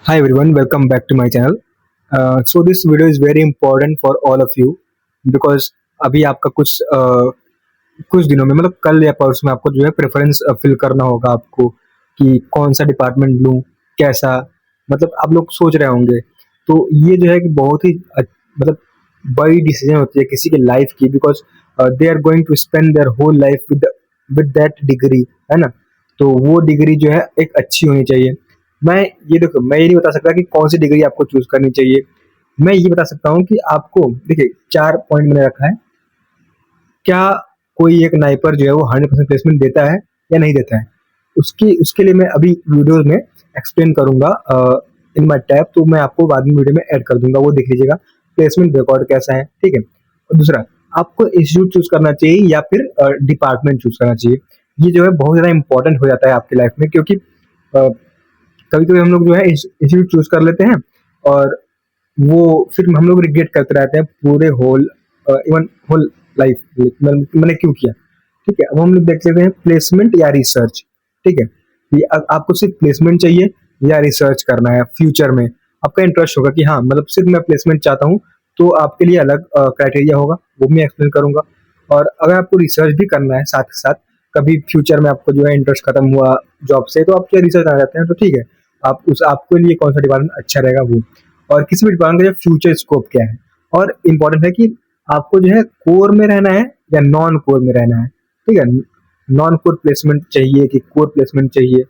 Hi everyone, welcome back to my channel. So this video is very important for all of you because अभी आपका कुछ दिनों में मतलब कल या परसों में आपको जो है प्रेफरेंस फिल करना होगा आपको कि कौन सा डिपार्टमेंट लूँ, कैसा, मतलब आप लोग सोच रहे होंगे। तो ये जो है कि बहुत ही मतलब बड़ी डिसीजन होती है किसी की लाइफ की, because they are going to spend their whole life with that degree, है ना। तो वो डिग्री जो है एक अच्छी होनी चाहिए। मैं ये नहीं बता सकता कि कौन सी डिग्री आपको चूज करनी चाहिए। मैं ये बता सकता हूँ कि आपको देखिए 4 पॉइंट मैंने रखा है। क्या कोई एक नाइपर जो है वो 100% प्लेसमेंट देता है या नहीं देता है, उसकी उसके लिए मैं अभी वीडियो में एक्सप्लेन करूंगा इन माई टैब। तो मैं आपको बाद में वीडियो में ऐड कर दूंगा, वो देख लीजिएगा प्लेसमेंट रिकॉर्ड कैसा है, ठीक है। और दूसरा, आपको इंस्टीट्यूट चूज करना चाहिए या फिर डिपार्टमेंट चूज करना चाहिए। ये जो है बहुत ज़्यादा इंपॉर्टेंट हो जाता है आपकी लाइफ में, क्योंकि कभी कभी हम लोग जो है इंस्टीट्यूट चूज कर लेते हैं और वो फिर हम लोग रिग्रेट करते रहते हैं पूरे होल इवन होल लाइफ मैंने क्यों किया। ठीक है, अब हम लोग देख लेते हैं प्लेसमेंट या रिसर्च। ठीक है, ये आपको सिर्फ प्लेसमेंट चाहिए या रिसर्च करना है फ्यूचर में। आपका इंटरेस्ट होगा कि हाँ मतलब सिर्फ मैं प्लेसमेंट चाहता हूँ, तो आपके लिए अलग क्राइटेरिया होगा, वो भी मैं एक्सप्लेन करूंगा। और अगर आपको रिसर्च भी करना है साथ के साथ, कभी फ्यूचर में आपको जो है इंटरेस्ट खत्म हुआ जॉब से, तो आप क्या रिसर्च आ जाते हैं, तो ठीक है, आप उस आपके लिए कौन सा डिपार्टमेंट अच्छा रहेगा वो। और किसी भी डिपार्टमेंट का फ्यूचर स्कोप क्या है। और इम्पोर्टेंट है कि आपको जो है कोर में रहना है या नॉन कोर में रहना है। ठीक है, नॉन कोर प्लेसमेंट चाहिए कि कोर प्लेसमेंट चाहिए,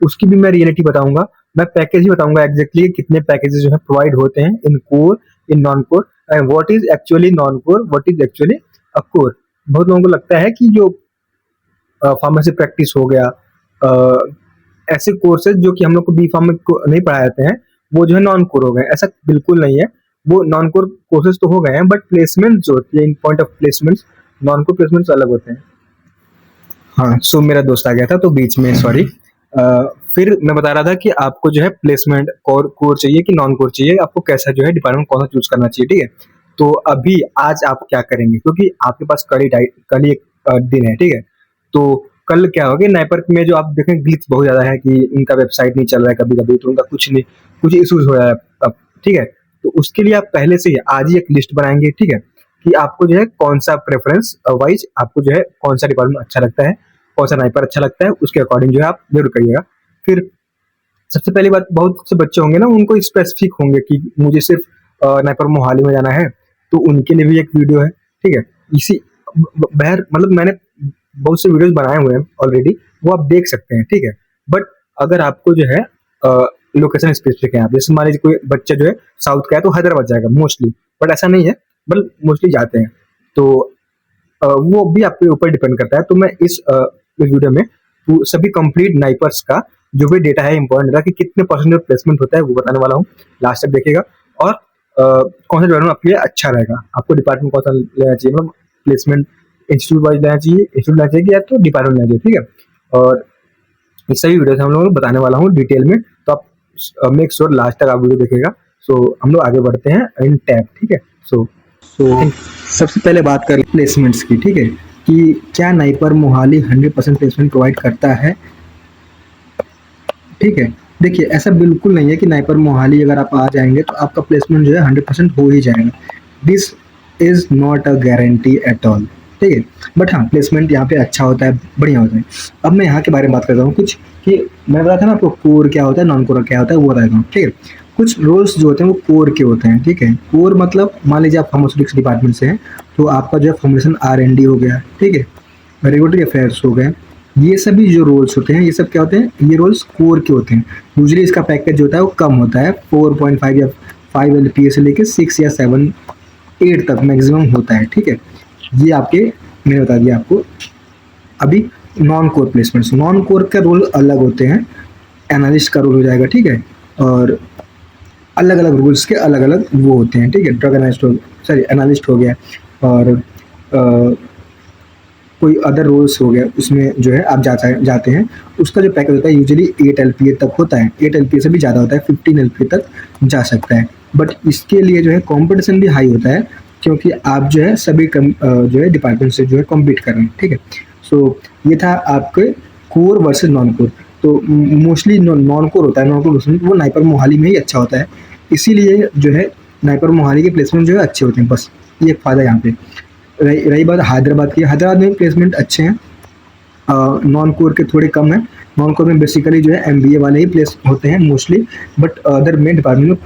उसकी भी मैं रियलिटी बताऊंगा। मैं पैकेज ही बताऊंगा एग्जैक्टली कितने पैकेजेस जो है प्रोवाइड होते हैं in core, in non core, and what is actually non core, what is actually a core. बहुत लोगों को लगता है कि जो फार्मेसी प्रैक्टिस हो गया, ऐसे कोर्सेज जो कि हम लोग को बी फार्म में नहीं पढ़ाए जाते हैं, वो जो है नॉन कोर हो गए। ऐसा बिल्कुल नहीं है, वो नॉन कोर कोर्सेज तो हो गए हैं, बट प्लेसमेंट जो होती है in point of placement, non core placement अलग होते हैं। हाँ, सो मेरा दोस्त आ गया था तो बीच में सॉरी। फिर मैं बता रहा था कि आपको जो है प्लेसमेंट कोर कोर चाहिए कि नॉन कोर चाहिए, आपको कैसा जो है डिपार्टमेंट कौन सा चूज करना चाहिए। ठीक है, तो अभी आज आप क्या करेंगे, क्योंकि आपके पास कल ही एक दिन है। ठीक है, तो कल क्या होगा, नाइपर में जो आप देखें ग्लिच बहुत ज्यादा है कि उनका वेबसाइट नहीं चल रहा है, कभी कभी तो उनका कुछ नहीं, कुछ इश्यूज हो रहा है अब। ठीक है, तो उसके लिए आप पहले से ही आज ही एक लिस्ट बनाएंगे। ठीक है, कि आपको जो है कौन सा प्रेफरेंस वाइज आपको जो है कौन सा डिपार्टमेंट अच्छा लगता है, कौन सा नाइपर अच्छा लगता है, उसके अकॉर्डिंग जो है आप जरूर करिएगा। फिर सबसे पहली बात, बहुत से बच्चे होंगे ना, उनको स्पेसिफिक होंगे कि मुझे सिर्फ नाइपर मोहाली में जाना है, तो उनके लिए भी एक वीडियो है। ठीक है, इसी बहर मतलब मैंने बहुत से वीडियोस बनाए हुए हैं ऑलरेडी, वो आप देख सकते हैं। ठीक है, बट अगर आपको जो है लोकेशन स्पेसिफिक है, आप जैसे मान लीजिए कोई बच्चा जो है साउथ का है तो हैदराबाद जाएगा मोस्टली, बट ऐसा नहीं है, बट मोस्टली जाते हैं। तो वो भी आपके ऊपर डिपेंड करता है। तो मैं इस वीडियो में सभी कंप्लीट नाइपर्स का जो भी डेटा है इंपॉर्टेंट डेटा कि कितने परसेंट प्लेसमेंट होता है वो बताने वाला हूँ, लास्ट तक देखिएगा। और कौन सा डिपार्टमेंट आपके लिए अच्छा रहेगा, आपको डिपार्टमेंट कौन सा लेना चाहिए, मतलब प्लेसमेंट इंस्टीट्यूट वाइज लेना चाहिए, इंस्टीट्यूट लेना चाहिए या तो डिपार्टमेंट लेना चाहिए। ठीक है, और इस सभी वीडियो से हम लोग बताने वाला हूँ डिटेल में, तो आप मेक श्योर लास्ट तक आप वीडियो देखिएगा। सो हम लोग आगे बढ़ते हैं इन टैब। ठीक है, सो सबसे पहले बात करें प्लेसमेंट्स की। ठीक है, कि क्या नाइपर मोहाली 100% प्लेसमेंट प्रोवाइड करता है। ठीक है, देखिए ऐसा बिल्कुल नहीं है कि नाइपर मोहाली अगर आप आ जाएंगे तो आपका प्लेसमेंट जो है 100% हो ही जाएगा। This is not a guarantee at all. ठीक है, बट हाँ प्लेसमेंट यहाँ पे अच्छा होता है, बढ़िया होता है। अब मैं यहाँ के बारे में बात करता हूँ कुछ, कि मैं बताया था ना आपको कोर क्या होता है, नॉन कोर क्या होता है, वो बताता हूँ। ठीक है, कुछ रोल्स जो होते हैं वो कोर के होते हैं। ठीक है, कोर मतलब मान लीजिए आप फार्मास्यूटिक्स डिपार्टमेंट से हैं, तो आपका जो है फॉर्मुलेशन R&D हो गया। ठीक है, रेगुलेटरी अफेयर्स हो गए, ये सभी जो रोल्स होते हैं, ये सब क्या होते हैं, ये रोल्स कोर के होते हैं। यूजली इसका पैकेज जो होता है वो कम होता है, 4.5 या 5 LPA से लेके 6 या 7 8 तक मैक्सिमम होता है। ठीक है, ये आपके मैंने बता दिया आपको। अभी non core placements, non core का रोल अलग होते हैं, एनालिस्ट का रोल हो जाएगा। ठीक है, और अलग अलग रूल्स के अलग अलग वो होते हैं। ठीक है, ड्रग एनालिस्ट हो, सॉरी एनालिस्ट हो गया, और कोई अदर रोल्स हो गया, उसमें जो है आप जाते हैं। उसका जो पैकेज होता है यूजुअली 8 LPA तक होता है, 8 LPA से भी ज़्यादा होता है, 15 LPA तक जा सकता है। बट इसके लिए जो है कॉम्पिटिशन भी हाई होता है, क्योंकि आप जो है सभी जो है डिपार्टमेंट से जो है कम्पीट कर रहे हैं। ठीक है, सो ये था आपके कोर वर्सेस नॉन कोर। तो तो मोस्टली नॉन कोर होता है, नॉन कोर प्लेसमेंट वो नाइपर मोहाली में ही अच्छा होता है, इसीलिए जो है नाइपर मोहाली के प्लेसमेंट जो है अच्छे होते हैं, बस ये एक फ़ायदा यहाँ पे। रही बात हैदराबाद की, हैदराबाद में प्लेसमेंट अच्छे हैं, नॉन कोर के थोड़े कम है। नॉन कोर में बेसिकली जो है एमबीए वाले ही प्लेस होते हैं mostly, but other main department में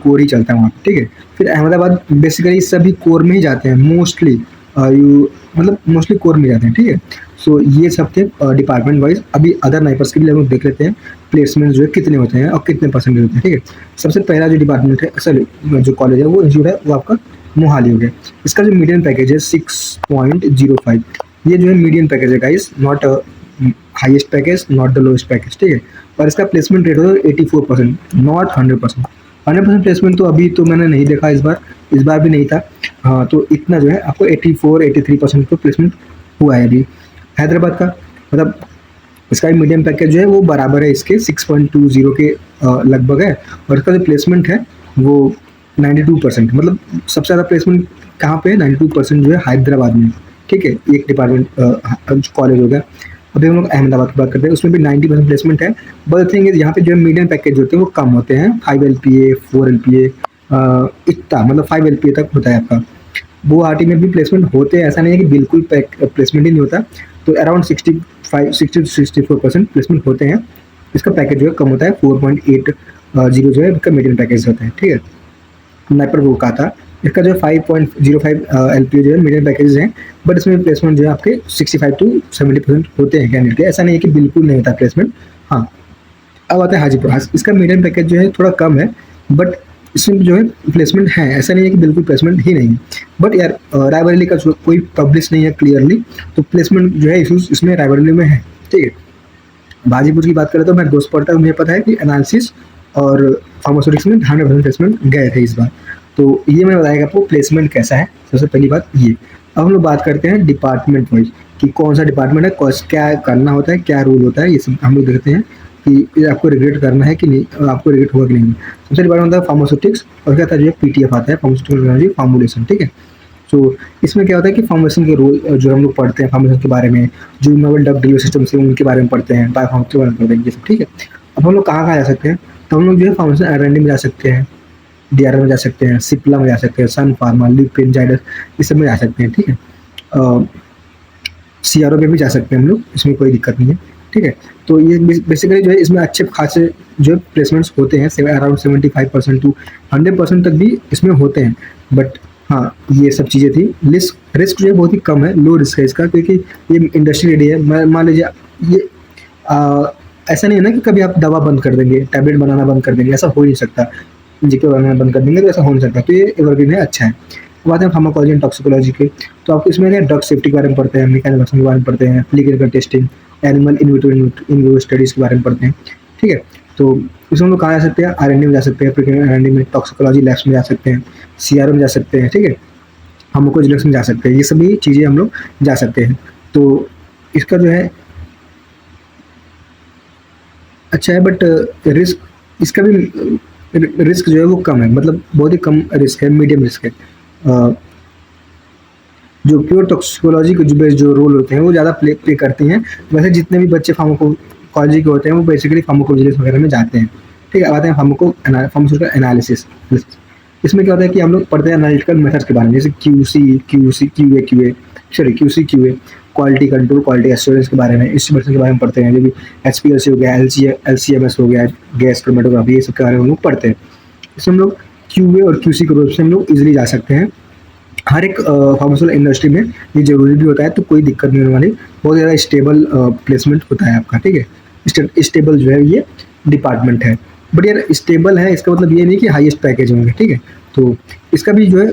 कोर ही चलता है वहाँ पे, ठीक है। फिर अहमदाबाद बेसिकली सभी कोर में ही जाते हैं मोस्टली, यू मतलब मोस्टली कोर में जाते हैं, ठीक है। सो ये सब थे डिपार्टमेंट वाइज। अभी अदर नाइपर्स के भी हम लोग देख लेते हैं प्लेसमेंट जो है कितने होते हैं और कितने परसेंटेज होते हैं, ठीक है। सबसे पहला जो डिपार्टमेंट है, सॉरी जो कॉलेज है, वो इंस्टीट्यूट है, वो आपका मोहाली हो गया। इसका जो मीडियम पैकेज है 6.05, ये जो है मीडियम पैकेज है guys, not highest package, not the lowest package, ठीक है। और इसका प्लेसमेंट रेट होता है 84%, नॉट 100%। 100% प्लेसमेंट तो अभी तो मैंने नहीं देखा, इस बार भी नहीं था। हाँ, तो इतना जो है आपको 84-83% को प्लेसमेंट हुआ है अभी। हैदराबाद का मतलब इसका मीडियम पैकेज जो है वो बराबर है इसके 6.20 के लगभग है, और इसका जो प्लेसमेंट है वो 92%, मतलब सबसे ज़्यादा प्लेसमेंट कहाँ पे है, 92% जो है हैदराबाद में, ठीक है। एक डिपार्टमेंट कॉलेज हो गया। अभी हम लोग अहमदाबाद की बात करते हैं, उसमें भी 90% प्लेसमेंट है। बट थिंग इज यहाँ पे जो मीडियम पैकेज होते हैं वो कम होते हैं, 5 LPA 4 LPA इतना, मतलब 5 LPA तक होता है आपका। गुवाहाटी में भी प्लेसमेंट होते हैं, ऐसा नहीं है कि बिल्कुल प्लेसमेंट ही नहीं होता, तो अराउंड 60-64% प्लेसमेंट होते हैं। इसका पैकेज जो है कम होता है, 4.80 जो है इसका मीडियम पैकेज होता है, ठीक है। नाइपर वो कहा था, इसका जो 5.05 LPA जो है मीडियम पैकेज हैं, बट इसमें प्लेसमेंट जो है आपके 65-70% होते हैं कैंडिडेट के, ऐसा नहीं है कि बिल्कुल नहीं होता प्लेसमेंट। हाँ, अब आता है हाजीपुर। इसका मीडियम पैकेज जो है थोड़ा कम है, बट इसमें जो है प्लेसमेंट है, ऐसा नहीं है कि बिल्कुल प्लेसमेंट ही नहीं है। बट यार रायबरेली का कोई पब्लिश नहीं है क्लियरली, तो प्लेसमेंट जो है इशूज इसमें रायबरेली में है, ठीक है। हाजीपुर की बात करें तो मेरा दोस्त पढ़ता है, मुझे पता है कि एनालिसिस और फार्मास्यूटिक्स में 100% प्लेसमेंट गए थे इस बार। तो ये मैंने बताया आपको प्लेसमेंट कैसा है, सबसे पहली बात ये। अब हम लोग बात करते हैं डिपार्टमेंट वाइज कि कौन सा डिपार्टमेंट है, क्या करना होता है, क्या रूल होता है, ये सब हम लोग देखते हैं कि आपको रिग्रेट करना है कि नहीं, आपको रिग्रेट होगा कि नहीं। सबसे डिपार्टमेंट होता है फार्मास्यूटिक्स, और क्या था जो PTF आता है, फार्मास्यूटिकल टेक्नोलॉजी फॉर्मुलेशन, ठीक है। तो इसमें क्या होता है कि फॉर्मुलेशन के रूल जो हम लोग पढ़ते हैं, फॉर्मुलेशन के बारे में, जो नोवल ड्रग डिलीवरी सिस्टम से उनके बारे में पढ़ते हैं, बायोफार्म के बारे में पढ़ते हैं, ये सब, ठीक है। अब हम लोग कहाँ जा सकते हैं, तो हम लोग जो है फॉर्मुलेशन R&D में जा सकते हैं, DRR में जा सकते हैं, सिप्ला में जा सकते हैं, सन फार्मा, लिपिन, जाइडस, इस सब में जा सकते हैं, ठीक है। CRO में भी जा सकते हैं हम लोग, इसमें कोई दिक्कत नहीं है, ठीक है। तो ये बेसिकली जो है इसमें अच्छे खासे जो प्लेसमेंट्स होते हैं, अराउंड 75% टू 100% तक भी इसमें होते हैं। बट हाँ, ये सब चीज़ें थी। रिस्क जो है बहुत ही कम है, लो रिस्क है इसका, क्योंकि ये इंडस्ट्री रेडी है। मान लीजिए ये ऐसा नहीं है ना कि कभी आप दवा बंद कर देंगे, टैबलेट बनाना बंद कर देंगे, ऐसा हो नहीं सकता। जीके बनाना बंद कर देंगे तो ऐसा हो नहीं सकता। तो ये एवरग्रीन है, अच्छा है। बात है फार्माकोलॉजी एंड टॉक्सिकोलॉजी के, तो आपको इसमें ड्रग सेफ्टी के बारे में पढ़ते हैं, मैकेनिज्म के बारे में पढ़ते हैं, clinical testing, animal in vitro studies के बारे में पढ़ते हैं, ठीक है। तो इसमें हम लोग कहाँ जा सकते हैं, R&D में जा सकते हैं, प्रीक्लिनिकल R&D में, टॉक्सिकोलॉजी लैब्स में जा सकते हैं, CRO में जा सकते हैं, ठीक है, फार्माकोजेनिक्स में जा सकते हैं, ये सभी चीज़ें हम लोग जा सकते हैं। तो इसका जो है अच्छा है, बट रिस्क इसका भी रिस्क जो है वो कम है, मतलब बहुत ही कम रिस्क है, मीडियम रिस्क है। जो प्योर टॉक्सिकोलॉजी के जो रोल होते हैं वो ज़्यादा प्ले करते हैं। वैसे जितने भी बच्चे फार्माकोलॉजी के होते हैं वो बेसिकली फार्माकोजेनिक्स वगैरह में जाते हैं, ठीक है। आते हैं फार्मास्यूटिकल एनालिसिस। इसमें क्या होता है कि हम लोग पढ़ते हैं एनालिटिकल मेथड्स के बारे में, जैसे QC QA, quality control, quality assurance के बारे में, इस वर्षन के बारे में पढ़ते हैं। जो भी HPLC हो गया, LCMS हो गया, गैस क्रोमेटोग्राफी, ये सब के बारे में हम लोग पढ़ते हैं। इसमें हम लोग QA और QC के रूप से हम लोग इजीली जा सकते हैं। हर एक फार्मास्यूटिकल इंडस्ट्री में ये जरूरी भी होता है, तो कोई दिक्कत नहीं होने वाली। बहुत ज़्यादा स्टेबल प्लेसमेंट होता है आपका, ठीक है। स्टेबल जो है ये डिपार्टमेंट है, बट यार स्टेबल है इसका मतलब ये नहीं कि हाईएस्ट पैकेज होंगे, ठीक है। तो इसका भी जो है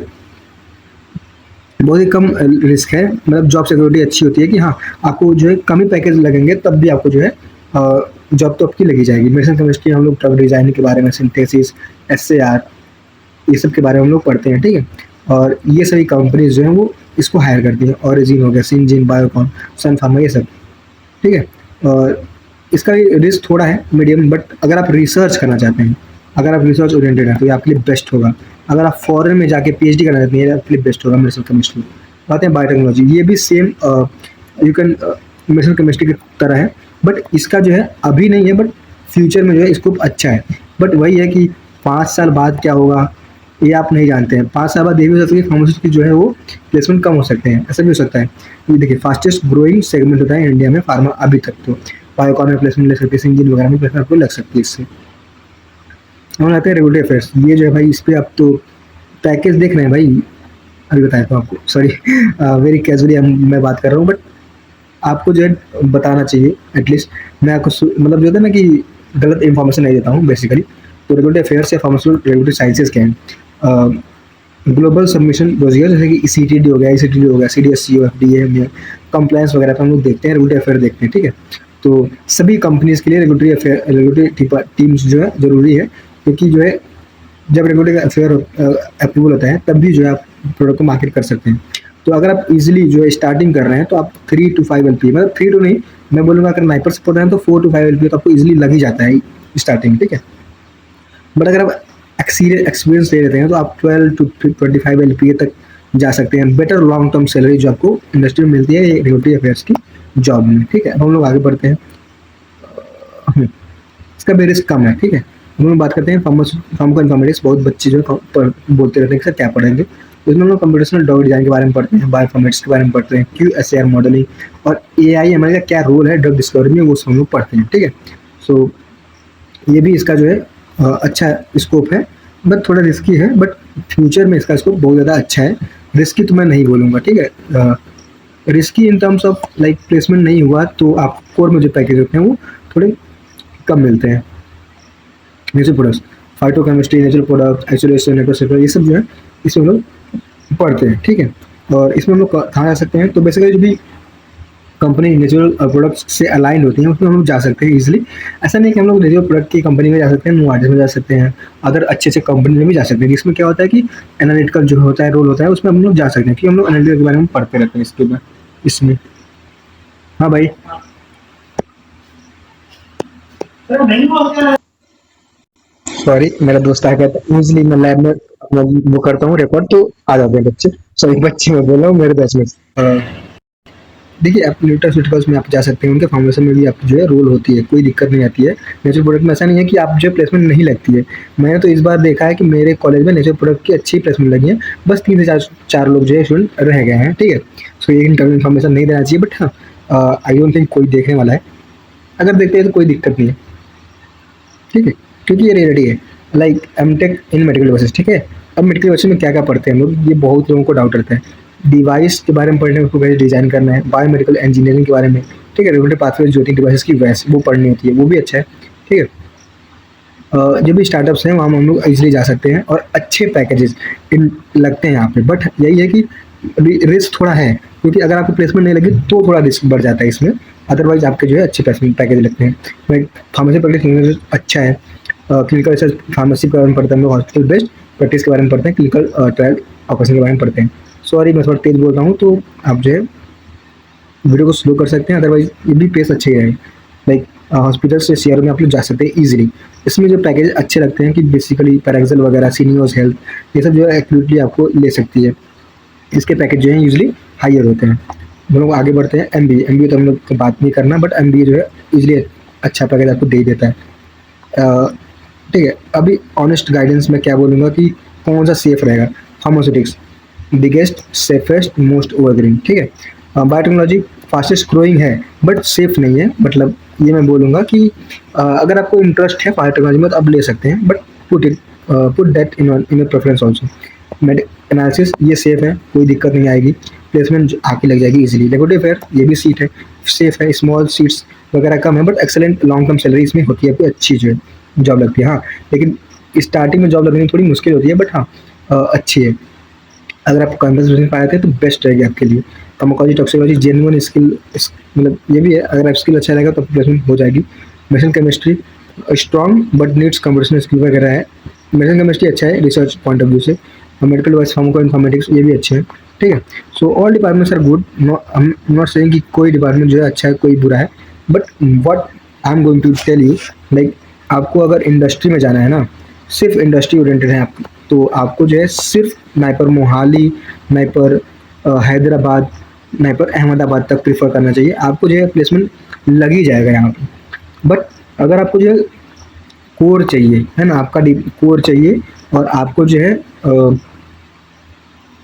बहुत ही कम रिस्क है, मतलब जॉब सिक्योरिटी अच्छी होती है कि हाँ आपको जो है कम ही पैकेज लगेंगे, तब भी आपको जो है जॉब तो आपकी लगी जाएगी। मेडिसिन केमिस्ट्री हम लोग ड्रग डिजाइनिंग के बारे में, सिंथेसिस, SAR, ये सब के बारे में हम लोग पढ़ते हैं, ठीक है। और ये सभी कंपनीज जो हैं वो इसको हायर करती हैं, ऑरिजिन हो गया, सिंजिन, बायोकॉन, सन फार्मा, ये सब, ठीक है। और इसका रिस्क थोड़ा है, मीडियम, बट अगर आप रिसर्च करना चाहते हैं, अगर आप रिसर्च ओरिएंटेड हैं तो ये आपके लिए बेस्ट होगा। अगर आप फॉरेन में जाके PhD करना चाहते हैं, ये आपके लिए बेस्ट होगा। मेडिसिन केमिस्ट्री बात है, बायोटेक्नोलॉजी, ये भी same you can medicine chemistry की तरह है, बट इसका जो है अभी नहीं है, बट फ्यूचर में जो है स्कोप अच्छा है। बट वही है कि 5 साल बाद क्या होगा ये आप नहीं जानते हैं। 5 साल बाद ये भी हो सकता है कि फार्मास्यूटिकल जो है वो प्लेसमेंट कम हो सकते हैं, ऐसा भी हो सकता है। ये देखिए फास्टेस्ट ग्रोइंग सेगमेंट होता है इंडिया में फार्मा अभी तक तो। बायोकॉन में प्लेसमेंट ले सकते हैं, सिंजिन वगैरह में प्लेसमेंट आपको लग सकती है इससे। हम आते हैं रेगुलेटरी अफेयर्स। ये जो है भाई इस पर आप तो पैकेज देख रहे हैं भाई, अभी बताया था आपको, सॉरी वेरी कैजुअली मैं बात कर रहा हूँ, बट आपको जो है बताना चाहिए एटलीस्ट। मैं आपको मतलब जो होता है ना कि गलत इन्फॉर्मेशन नहीं देता हूँ बेसिकली। तो रेगुलेटरी अफेयर्स या फार्मास्यूटिकल रेगुलेटरी साइंसेज क्या हैं? ग्लोबल सबमिशन प्रोसीजर जैसे कि CTD हो गया, ICTD हो गया, CDSCO, FDA, कंप्लायंस वगैरह पर हम लोग देखते हैं, रेगुलेटरी अफेयर देखते हैं, ठीक है। तो सभी कंपनीज के लिए रेगुलेटरी अफेयर रेगुलेटरी टीम्स जो है ज़रूरी है, क्योंकि जो है जब रेगुलेटरी अफेयर अप्रूवल होता है तब भी जो है आप प्रोडक्ट को मार्केट कर सकते हैं। तो अगर आप इजीली जो है स्टार्टिंग कर रहे हैं तो आप 3 to 5 LPA, मतलब 3 to नहीं, मैं बोलूँगा अगर नाइपर से पढ़ रहे हैं तो 4 to 5 LPA तो आपको इजीली लग ही जाता है स्टार्टिंग, ठीक है। बट अगर आप एक्सपीरियंस ले लेते हैं तो आप 12 to 25 LPA तक जा सकते हैं। बेटर लॉन्ग टर्म सैलरी जो आपको इंडस्ट्री में मिलती है रेगुलेटरी अफेयर्स की जॉब में, ठीक है। अब हम लोग आगे बढ़ते हैं। इसका भी रिस्क कम है, ठीक है। हम लोग बात करते हैं फार्मा इन्फॉर्मेटिक्स। बहुत बच्चे जो बोलते रहते हैं कि सर क्या पढ़ेंगे, तो इसमें हम लोग कंप्यूटेशनल ड्रग डिजाइन के बारे में पढ़ते हैं, बायोइन्फॉर्मेटिक्स के बारे में पढ़ते हैं, QSAR मॉडलिंग और AI/ML का क्या रोल है ड्रग डिस्कवरी में, वो सब हम लोग पढ़ते हैं, ठीक है। सो ये भी इसका जो है अच्छा स्कोप है, बट थोड़ा रिस्की है, बट फ्यूचर में इसका स्कोप बहुत ज़्यादा अच्छा है। रिस्की तो मैं नहीं बोलूँगा, ठीक है। Risky in terms of like placement नहीं हुआ तो आप कोर में जो पैकेज होते हैं वो थोड़े कम मिलते हैं। Natural products, phytochemistry, natural products, isolation, network, ये सब जो है इसमें हम लोग पढ़ते हैं, ठीक है। और इसमें हम लोग कहाँ जा सकते हैं, तो बेसिकली जो भी कंपनी नेचुरल प्रोडक्ट्स से अलाइन होती हैं उसमें हम लोग जा सकते हैं इजीली। ऐसा नहीं कि हम लोग नेचुरल प्रोडक्ट की कंपनी में जा सकते हैं, नोवार्टिस में जा सकते हैं, अदर अच्छे अच्छे कंपनी में भी जा सकते हैं। इसमें क्या होता है कि एनालिटिकल जो होता है रोल होता है उसमें हम लोग जा सकते हैं, क्योंकि हम लोग एनालिटिकल के बारे में पढ़ते रहते हैं इसके बाद इसमें। हाँ भाई, सॉरी मेरा दोस्त आ गया था। यूजली मैं लैब में अपना वो करता हूँ रिकॉर्ड, तो आ जाते हैं बच्चे। सॉरी बच्चे मैं बोल रहा हूँ, मेरे बैचमेट्स। देखिए आप न्यूट्रास्यूटिकल्स में आप जा सकते हैं, उनके फॉर्मेशन में भी आपकी जो है रोल होती है, कोई दिक्कत नहीं आती है। नेचुरल प्रोडक्ट में ऐसा नहीं है कि आप जो प्लेसमेंट नहीं लगती है। मैंने तो इस बार देखा है कि मेरे कॉलेज में नेचुरल प्रोडक्ट की अच्छी प्लेसमेंट लगी है, बस 3 से 4 लोग जो है स्टूडेंट रह गए हैं, ठीक है। सो ये इन्फॉर्मेशन नहीं देना चाहिए, बट हाँ आई डोंट थिंक कोई देखने वाला है। अगर देखते हैं तो कोई दिक्कत नहीं है, ठीक है, क्योंकि ये रियलिटी है। Like MTech in medical devices, ठीक है। अब मेडिकल डिवाइसेस में क्या क्या पढ़ते हैं हम लोग, ये बहुत लोगों को डाउट रहता है। डिवाइस के बारे में पढ़ने में उसको कैसे डिजाइन करना है, बायोमेडिकल इंजीनियरिंग के बारे में, ठीक है। रेगुलेटरी पाथवे जो होती है डिवाइसेस की वैस वो पढ़नी होती है, वो भी अच्छा है, ठीक है। जो भी स्टार्टअप्स हैं वहाँ हम लोग इजीली जा सकते हैं और अच्छे पैकेजेस इन लगते हैं यहाँ पे। बट यही है कि रिस्क थोड़ा है, क्योंकि अगर आपको प्लेसमेंट नहीं लगी तो थोड़ा रिस्क बढ़ जाता है इसमें। अदरवाइज आपके जो है अच्छे पैकेज लगते हैं। फार्मेसी पैकेज अच्छा है। क्लिनिकल रिसर्च फार्मेसी के बारे में पढ़ते हैं हम लोग, हॉस्पिटल बेस्ड प्रैक्टिस के बारे में पढ़ते हैं, क्लिनिकल ट्रायल ऑपरेशन के बारे में पढ़ते हैं। सॉरी मैं थोड़ा तेज बोल रहा हूँ, तो आप जो है वीडियो को स्लो कर सकते हैं, अदरवाइज ये भी पेस अच्छे ही है। लाइक हॉस्पिटल से CRO में आप लोग जा सकते हैं ईजिली। इसमें जो पैकेज अच्छे लगते हैं कि बेसिकली पैराक्सल वगैरह, सीनियर्स हेल्थ, ये सब जो है एक्टिविटी आपको ले सकती है। इसके पैकेज जो है यूजली हायर होते हैं। हम लोग आगे बढ़ते हैं। MBA तो हम लोग को बात नहीं करना, बट MBA जो है ईजिली अच्छा पैकेज आपको दे देता है, ठीक है। अभी ऑनेस्ट गाइडेंस में क्या बोलूँगा कि कौन सा सेफ रहेगा। फार्मास्यूटिक्स बिगेस्ट, सेफेस्ट, मोस्ट ओवरग्रीन, ठीक है। बायोटेक्नोलॉजी फास्टेस्ट ग्रोइंग है बट सेफ नहीं है। मतलब ये मैं बोलूँगा कि अगर आपको इंटरेस्ट है बायोटेक्नोलॉजी में तो आप ले सकते हैं, but put that in preference also. Made analysis ये सेफ है, कोई दिक्कत नहीं आएगी, प्लेसमेंट आके लग जाएगी इजीली। रेगुलेटरी अफेयर ये भी सीट है, सेफ है, स्मॉल सीट्स वगैरह कम है, but excellent long term salary इसमें होती है, कोई अच्छी जो है जॉब लगती है। हाँ लेकिन स्टार्टिंग में जॉब लगने में थोड़ी मुश्किल होती है, बट हाँ अच्छी है। अगर आप कैंपस में पाए थे तो बेस्ट रहेगी आपके लिए। फार्माकोलॉजी, टॉक्सिकोलॉजी, जेन्युइन स्किल, मतलब ये भी है, अगर आप स्किल अच्छा रहेगा तो प्लेसमेंट हो जाएगी। Medicine chemistry strong but needs computational skill वगैरह है। मेडिसिन केमिस्ट्री अच्छा है रिसर्च पॉइंट ऑफ व्यू से। मेडिकल डिवाइस, फार्माको इन्फॉर्मेटिक्स ये भी अच्छे हैं, ठीक है। So all departments are good. हम नॉट सेइंग कि कोई डिपार्टमेंट जो है अच्छा है कोई बुरा है, but what I am going to tell you, like आपको अगर इंडस्ट्री में जाना है ना, सिर्फ इंडस्ट्री ओरिएंटेड है आप, तो आपको जो है सिर्फ NIPER Mohali, NIPER Hyderabad, NIPER Ahmedabad तक प्रीफर करना चाहिए। आपको जो है प्लेसमेंट लग ही जाएगा यहाँ पे। बट अगर आपको जो है कोर चाहिए, है ना, आपका कोर चाहिए और आपको जो है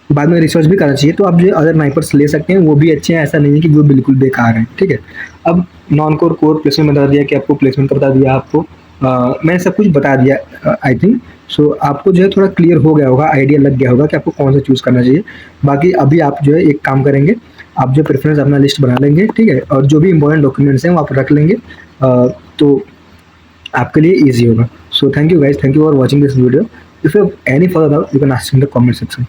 बाद में रिसर्च भी करना चाहिए, तो आप जो है अदर नाइपर्स ले सकते हैं, वो भी अच्छे हैं, ऐसा नहीं है कि वो बिल्कुल बेकार हैं, ठीक है। अब नॉन कोर कोर प्लेसमेंट बता दिया कि आपको प्लेसमेंट का बता दिया आपको, मैंने सब कुछ बता दिया आई थिंक। सो आपको जो है थोड़ा क्लियर हो गया होगा, आइडिया लग गया होगा कि आपको कौन सा चूज़ करना चाहिए। बाकी अभी आप जो है एक काम करेंगे, आप जो प्रेफरेंस अपना लिस्ट बना लेंगे, ठीक है, और जो भी इंपॉर्टेंट डॉक्यूमेंट्स हैं वो आप रख लेंगे, तो आपके लिए ईजी होगा। So thank you guys, thank you for watching this video. If you have any further doubt you can ask in the comment section.